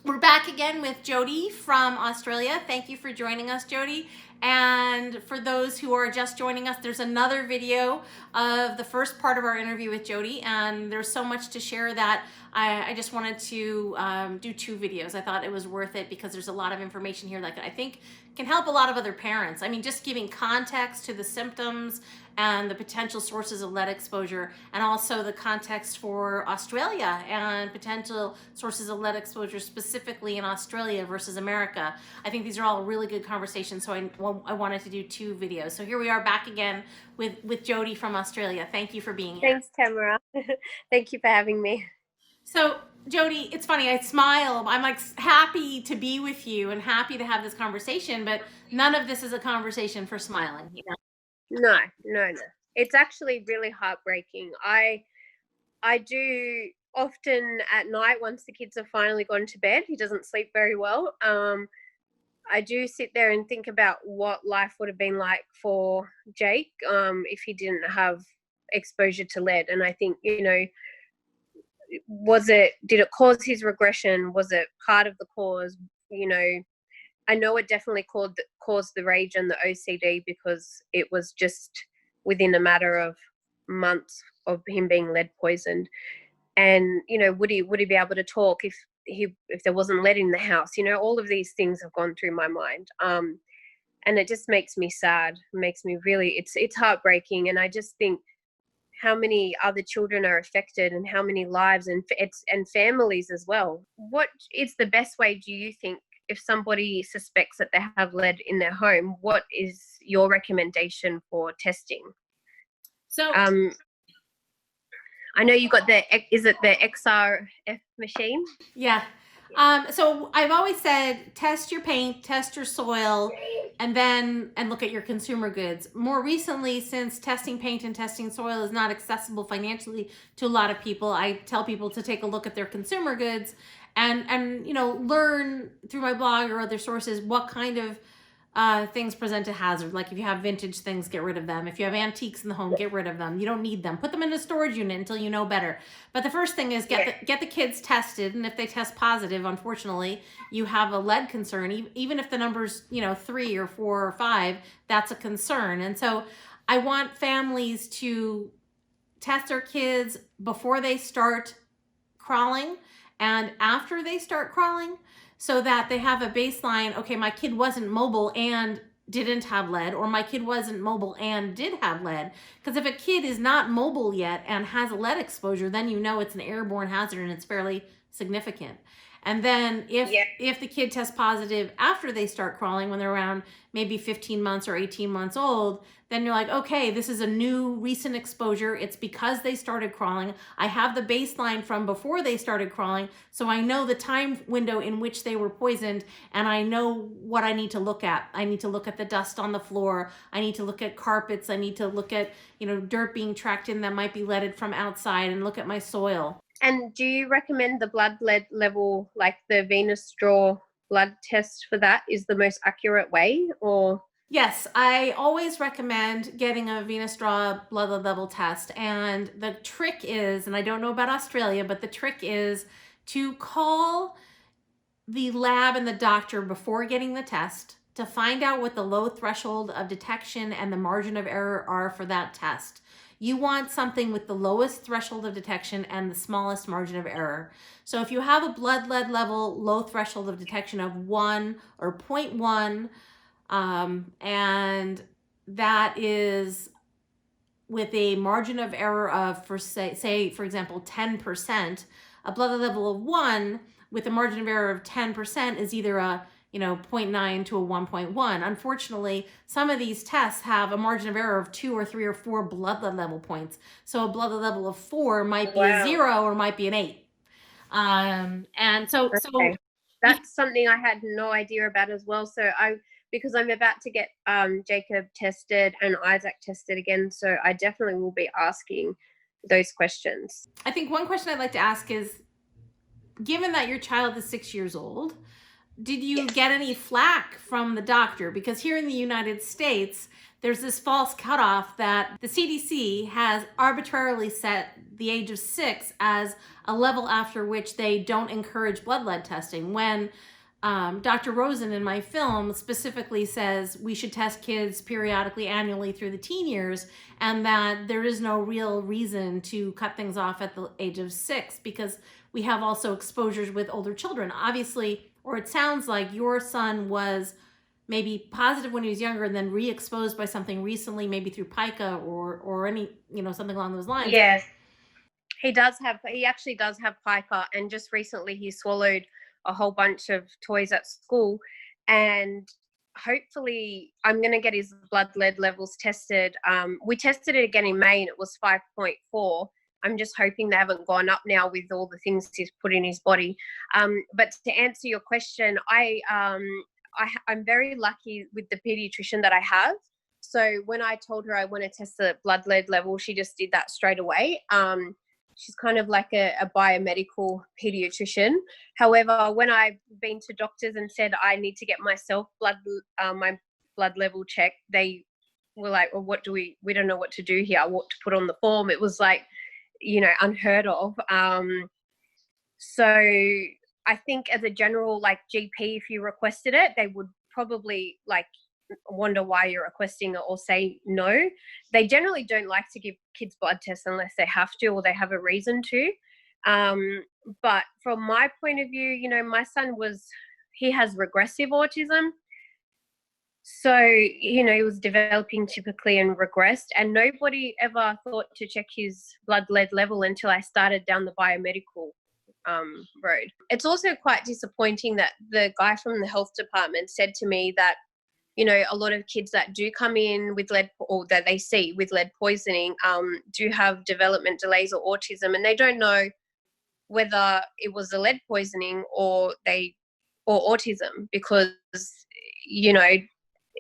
We're back again with Jody from Australia. Thank you for joining us, Jody. And for those who are just joining us, there's another video of the first part of our interview with Jody, and there's so much to share that I just wanted to do two videos. I thought it was worth it because there's a lot of information here that I think can help a lot of other parents. I mean, just giving context to the symptoms and the potential sources of lead exposure, and also the context for Australia and potential sources of lead exposure specifically in Australia versus America. I think these are all really good conversations, so I wanted to do two videos. So here we are back again with Jody from Australia. Thank you for being here. Thanks, Tamara. Thank you for having me. So Jody, it's funny, I smile. I'm like happy to be with you and happy to have this conversation, but none of this is a conversation for smiling, you know? No. It's actually really heartbreaking. I do often at night, once the kids have finally gone to bed, he doesn't sleep very well. I do sit there and think about what life would have been like for Jake if he didn't have exposure to lead. And I think, did it cause his regression? Was it part of the cause? I know it definitely caused the rage and the OCD because it was just within a matter of months of him being lead poisoned. And would he be able to talk if there wasn't lead in the house? All of these things have gone through my mind, and it just makes me sad. It makes me really, it's heartbreaking. And I just think how many other children are affected and how many lives and families as well. What is the best way, do you think, if somebody suspects that they have lead in their home, what is your recommendation for testing? So I know you got is it the XRF machine? Yeah. So I've always said, test your paint, test your soil, and look at your consumer goods. More recently, since testing paint and testing soil is not accessible financially to a lot of people, I tell people to take a look at their consumer goods and learn through my blog or other sources what kind of things present a hazard. Like if you have vintage things, get rid of them. If you have antiques in the home, get rid of them. You don't need them. Put them in a storage unit until you know better. But the first thing is get the kids tested, and if they test positive, unfortunately, you have a lead concern. Even if the number's 3 or 4 or 5, that's a concern. And so I want families to test their kids before they start crawling and after they start crawling, so that they have a baseline. Okay, my kid wasn't mobile and didn't have lead, or my kid wasn't mobile and did have lead. Because if a kid is not mobile yet and has a lead exposure, then it's an airborne hazard and it's fairly significant. And then if the kid tests positive after they start crawling, when they're around maybe 15 months or 18 months old, then you're like, okay, this is a new recent exposure. It's because they started crawling. I have the baseline from before they started crawling, so I know the time window in which they were poisoned, and I know what I need to look at. I need to look at the dust on the floor. I need to look at carpets. I need to look at, dirt being tracked in that might be leaded from outside, and look at my soil. And do you recommend the blood lead level, like the venous draw blood test for that, is the most accurate way, or? Yes, I always recommend getting a venous draw blood lead level test. And the trick is, and I don't know about Australia, but the trick is to call the lab and the doctor before getting the test to find out what the low threshold of detection and the margin of error are for that test. You want something with the lowest threshold of detection and the smallest margin of error. So if you have a blood lead level low threshold of detection of 1 or 0.1, and that is with a margin of error of, for example, 10%, a blood lead level of 1 with a margin of error of 10% is either a 0.9 to a 1.1. Unfortunately, some of these tests have a margin of error of 2 or 3 or 4 blood lead level points. So a blood lead level of 4 might be a 0 or might be an 8. And so that's something I had no idea about as well. So because I'm about to get Jacob tested and Isaac tested again, so I definitely will be asking those questions. I think one question I'd like to ask is, given that your child is 6 years old, did you Yes. get any flack from the doctor? Because here in the United States, there's this false cutoff that the CDC has arbitrarily set the age of 6 as a level after which they don't encourage blood lead testing. When Dr. Rosen in my film specifically says we should test kids periodically, annually through the teen years, and that there is no real reason to cut things off at the age of 6 because we have also exposures with older children. Obviously, or it sounds like your son was maybe positive when he was younger and then re-exposed by something recently, maybe through pica or any, something along those lines. Yes, he actually does have pica, and just recently he swallowed a whole bunch of toys at school, and hopefully I'm going to get his blood lead levels tested. We tested it again in May and it was 5.4. I'm just hoping they haven't gone up now with all the things he's put in his body. But to answer your question, I'm very lucky with the pediatrician that I have. So when I told her I want to test the blood lead level, she just did that straight away. She's kind of like a biomedical pediatrician. However, when I've been to doctors and said I need to get myself my blood level checked, they were like, well, we don't know what to do here, what to put on the form. It was like, unheard of. So I think as a general GP, if you requested it, they would probably wonder why you're requesting it or say no. They generally don't like to give kids blood tests unless they have to or they have a reason to. But from my point of view, my son he has regressive autism. So, he was developing typically and regressed, and nobody ever thought to check his blood lead level until I started down the biomedical road. It's also quite disappointing that the guy from the health department said to me that, a lot of kids that do come in with lead, or that they see with lead poisoning, do have development delays or autism, and they don't know whether it was the lead poisoning or autism, because,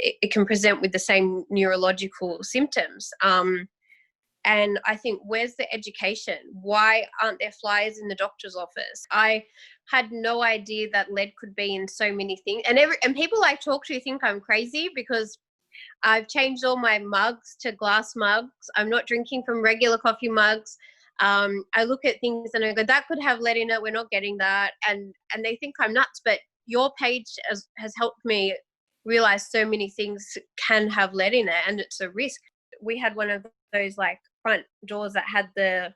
it can present with the same neurological symptoms. And I think, where's the education? Why aren't there flyers in the doctor's office? I had no idea that lead could be in so many things. And people I talk to think I'm crazy because I've changed all my mugs to glass mugs. I'm not drinking from regular coffee mugs. I look at things and I go, that could have lead in it. We're not getting that. And they think I'm nuts. But your page has helped me realize so many things can have lead in it, and it's a risk. We had one of those front doors that had the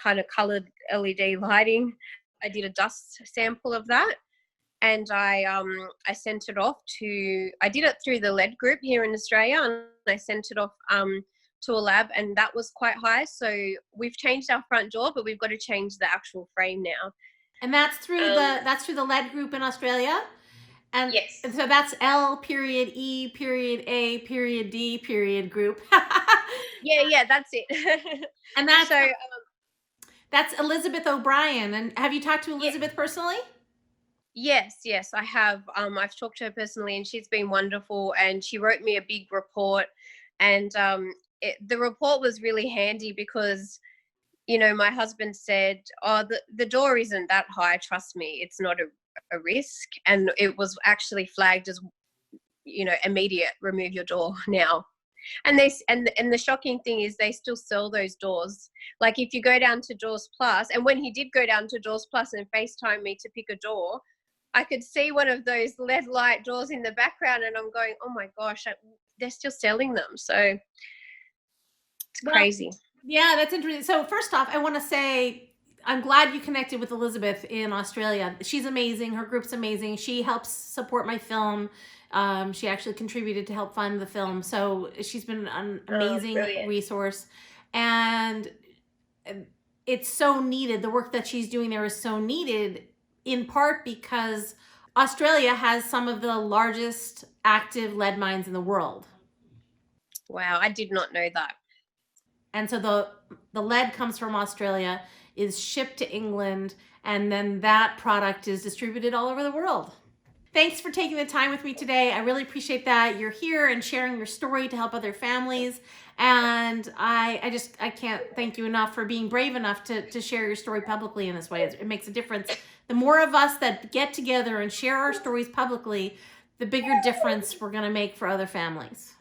kind of colored LED lighting. I did a dust sample of that, and I sent it off I did it through the lead group here in Australia, and I sent it off to a lab, and that was quite high. So we've changed our front door, but we've got to change the actual frame now. And that's through the lead group in Australia? And yes. So that's L.E.A.D group. Yeah, that's it. And that's Elizabeth O'Brien. And have you talked to Elizabeth personally? Yes, I have. I've talked to her personally, and she's been wonderful. And she wrote me a big report, and the report was really handy because, my husband said, "Oh, the door isn't that high. Trust me, it's not a risk." And it was actually flagged as, immediate, remove your door now. And and the shocking thing is they still sell those doors. If you go down to Doors Plus, and when he did go down to Doors Plus and FaceTime me to pick a door, I could see one of those LED light doors in the background, and I'm going, oh my gosh, they're still selling them. So it's crazy. Yeah, that's interesting. So first off, I want to say, I'm glad you connected with Elizabeth in Australia. She's amazing. Her group's amazing. She helps support my film. She actually contributed to help fund the film. So she's been an amazing resource. And it's so needed. The work that she's doing there is so needed, in part because Australia has some of the largest active lead mines in the world. Wow, I did not know that. And so the lead comes from Australia, is shipped to England, and then that product is distributed all over the world. Thanks for taking the time with me today. I really appreciate that you're here and sharing your story to help other families. And I can't thank you enough for being brave enough to share your story publicly in this way. It makes a difference. The more of us that get together and share our stories publicly, the bigger difference we're going to make for other families.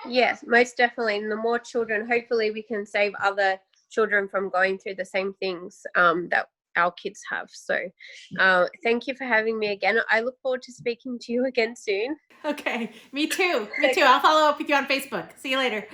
Yes, most definitely. And the more children, hopefully we can save other children from going through the same things that our kids have. So thank you for having me again. I look forward to speaking to you again soon. Okay, me too. Me too. I'll follow up with you on Facebook. See you later.